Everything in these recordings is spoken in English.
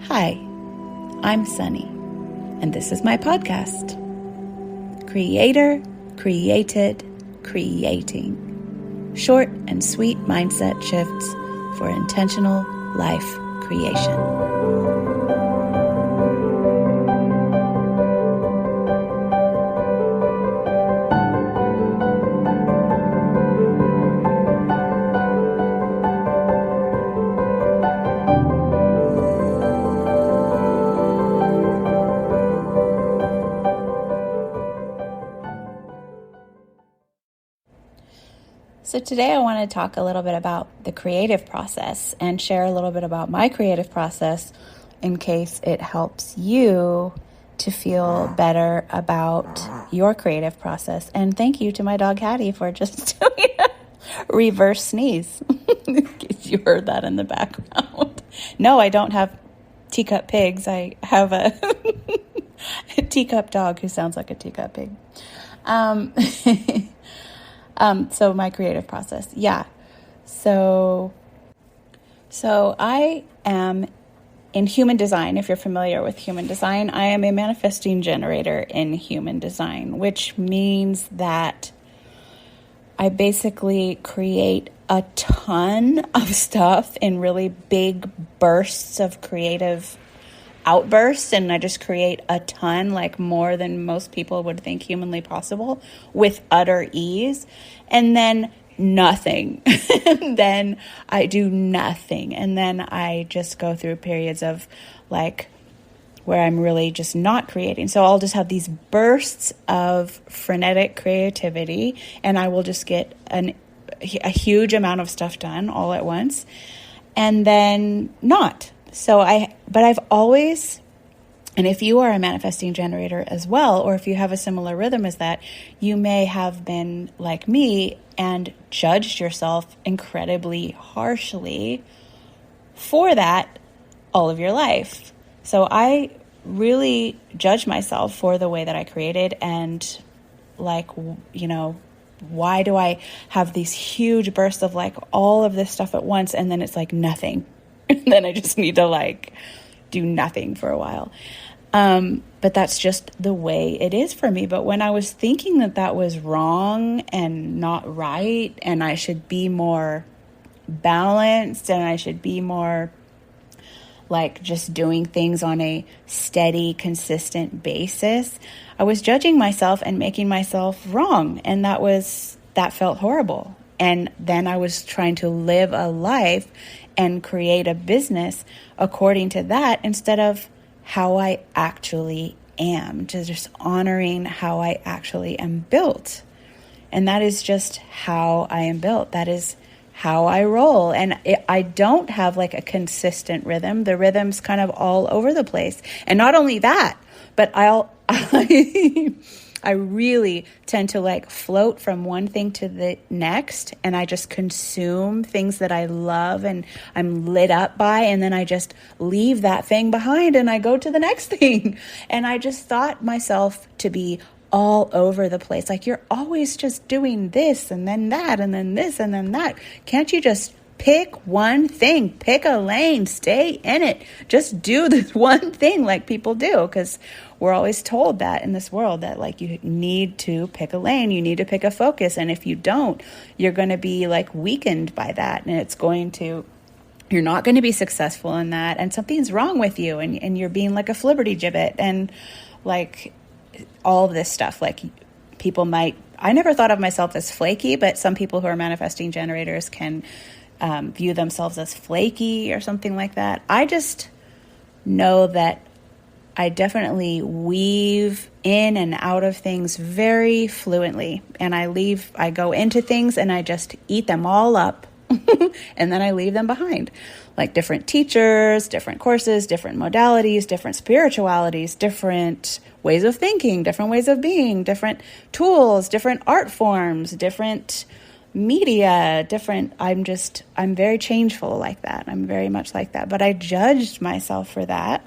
Hi, I'm Sunny, and this is my podcast, Creator, Created, Creating. Short and sweet mindset shifts for intentional life creation. So today I want to talk a little bit about the creative process and share a little bit about my creative process in case it helps you to feel better about your creative process. And thank you to my dog Hattie for just doing a reverse sneeze. In case you heard that in the background. No, I don't have teacup pigs. I have a teacup dog who sounds like a teacup pig. So my creative process. Yeah. So I am in human design. If you're familiar with human design, I am a manifesting generator in human design, which means that I basically create a ton of stuff in really big bursts of creative outbursts, and I just create a ton, like more than most people would think humanly possible, with utter ease, and then nothing. And then I do nothing, and then I just go through periods of like where I'm really just not creating. So I'll just have these bursts of frenetic creativity, and I will just get a huge amount of stuff done all at once, and then not. But I've always, and if you are a manifesting generator as well, or if you have a similar rhythm as that, you may have been like me and judged yourself incredibly harshly for that all of your life. So I really judge myself for the way that I created, and like, you know, why do I have these huge bursts of like all of this stuff at once, and then it's like nothing. And then I just need to like do nothing for a while. But that's just the way it is for me. But when I was thinking that that was wrong and not right, and I should be more balanced, and I should be more like just doing things on a steady, consistent basis, I was judging myself and making myself wrong. And that felt horrible. And then I was trying to live a life and create a business according to that, instead of how I actually am, just honoring how I actually am built. And that is just how I am built. That is how I roll. And I don't have like a consistent rhythm. The rhythm's kind of all over the place. And not only that, but I really tend to like float from one thing to the next, and I just consume things that I love and I'm lit up by, and then I just leave that thing behind and I go to the next thing. And I just thought myself to be all over the place. Like, you're always just doing this and then that and then this and then that. Can't you just pick one thing, pick a lane, stay in it, just do this one thing like people do? Because we're always told that in this world, that like you need to pick a lane, you need to pick a focus. And if you don't, you're going to be like weakened by that. And you're not going to be successful in that. And something's wrong with you, and you're being like a flibbertigibbet and like all this stuff. Like I never thought of myself as flaky, but some people who are manifesting generators can view themselves as flaky or something like that. I just know that I definitely weave in and out of things very fluently, and I go into things and I just eat them all up and then I leave them behind. Like different teachers, different courses, different modalities, different spiritualities, different ways of thinking, different ways of being, different tools, different art forms, different media, I'm very changeful like that. I'm very much like that. But I judged myself for that.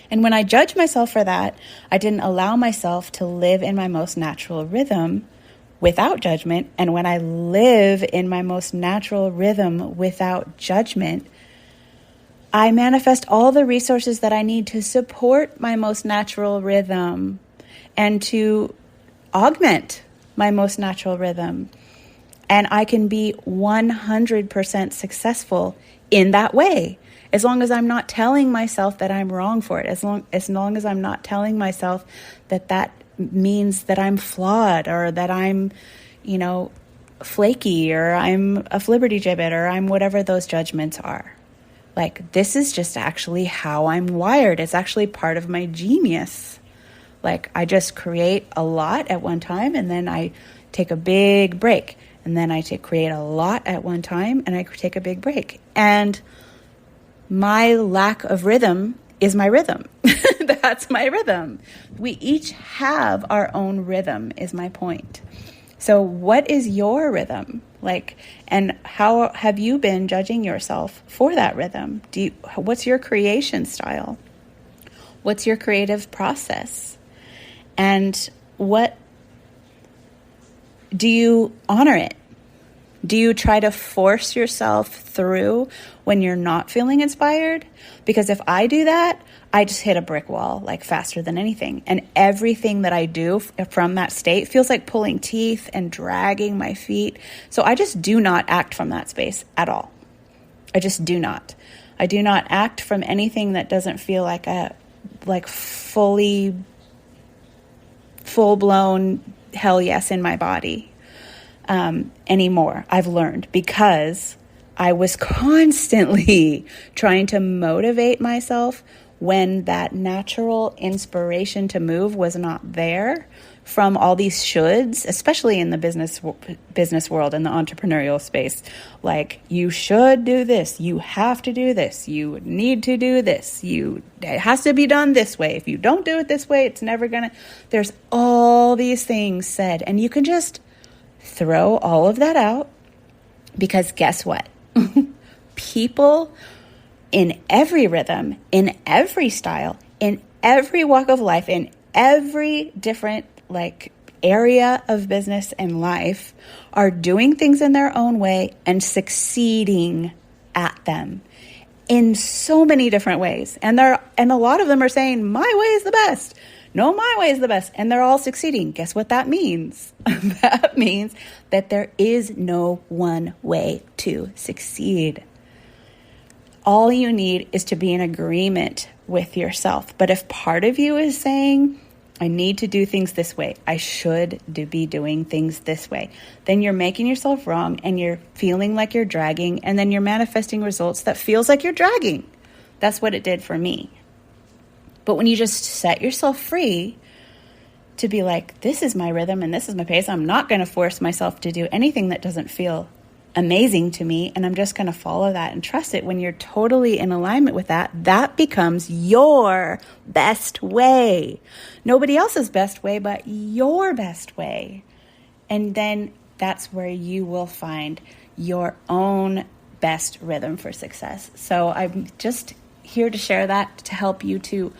And when I judged myself for that, I didn't allow myself to live in my most natural rhythm without judgment. And when I live in my most natural rhythm without judgment, I manifest all the resources that I need to support my most natural rhythm and to augment my most natural rhythm. And I can be 100% successful in that way, as long as I'm not telling myself that I'm wrong for it, as long as I'm not telling myself that that means that I'm flawed, or that I'm, flaky, or I'm a flibberty gibbet, or I'm whatever those judgments are. Like, this is just actually how I'm wired. It's actually part of my genius. Like, I just create a lot at one time, and then I take a big break. And then I create a lot at one time, and I take a big break. And my lack of rhythm is my rhythm. That's my rhythm. We each have our own rhythm, is my point. So what is your rhythm? And how have you been judging yourself for that rhythm? What's your creation style? What's your creative process? And do you honor it? Do you try to force yourself through when you're not feeling inspired? Because if I do that, I just hit a brick wall faster than anything. And everything that I do from that state feels like pulling teeth and dragging my feet. So I just do not act from that space at all. I just do not. I do not act from anything that doesn't feel like a full-blown hell yes in my body anymore. I've learned, because I was constantly trying to motivate myself when that natural inspiration to move was not there from all these shoulds, especially in the business world and the entrepreneurial space. Like, you should do this, you have to do this, you need to do this, it has to be done this way. If you don't do it this way, it's never gonna. There's all these things said, and you can just throw all of that out, because guess what? People in every rhythm, in every style, in every walk of life, in every different area of business and life are doing things in their own way and succeeding at them in so many different ways. And a lot of them are saying, my way is the best. No, my way is the best. And they're all succeeding. Guess what that means? That means that there is no one way to succeed. All you need is to be in agreement with yourself. But if part of you is saying, I need to do things this way, I should be doing things this way, then you're making yourself wrong, and you're feeling like you're dragging, and then you're manifesting results that feels like you're dragging. That's what it did for me. But when you just set yourself free to be like, this is my rhythm and this is my pace, I'm not going to force myself to do anything that doesn't feel amazing to me, and I'm just going to follow that and trust it. When you're totally in alignment with that, that becomes your best way. Nobody else's best way, but your best way. And then that's where you will find your own best rhythm for success. So I'm just here to share that, to help you to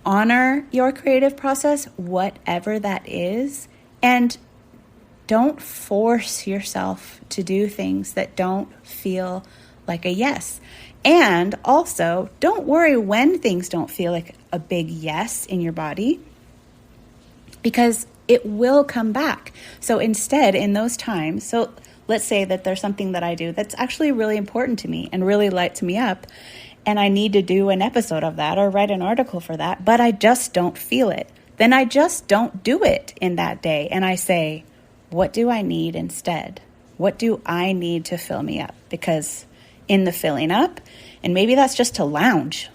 honor your creative process, whatever that is, and don't force yourself to do things that don't feel like a yes. And also, don't worry when things don't feel like a big yes in your body, because it will come back. So instead, in those times, so let's say that there's something that I do that's actually really important to me and really lights me up, and I need to do an episode of that or write an article for that, but I just don't feel it. Then I just don't do it in that day. And I say, what do I need instead? What do I need to fill me up? Because in the filling up, and maybe that's just to lounge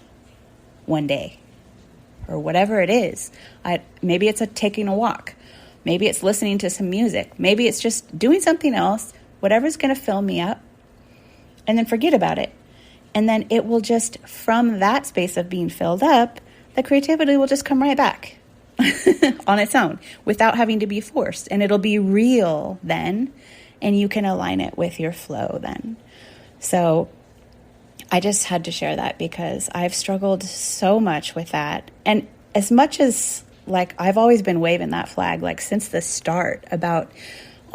one day or whatever it is. Maybe it's taking a walk. Maybe it's listening to some music. Maybe it's just doing something else, whatever's going to fill me up, and then forget about it. And then it will just, from that space of being filled up, the creativity will just come right back on its own without having to be forced. And it'll be real then, and you can align it with your flow then. So I just had to share that because I've struggled so much with that. And as much as I've always been waving that flag since the start about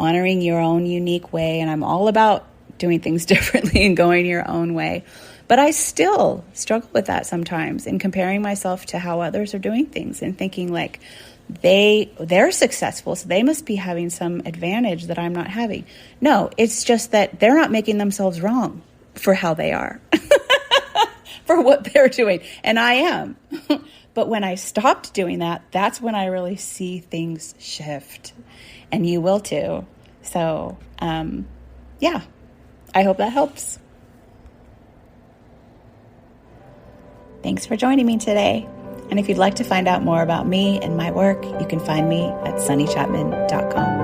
honoring your own unique way, and I'm all about doing things differently and going your own way. But I still struggle with that sometimes in comparing myself to how others are doing things and thinking like they're successful, so they must be having some advantage that I'm not having. No, it's just that they're not making themselves wrong for how they are, for what they're doing. And I am. But when I stopped doing that, that's when I really see things shift. And you will too. So, yeah, I hope that helps. Thanks for joining me today. And if you'd like to find out more about me and my work, you can find me at sunnychapman.com.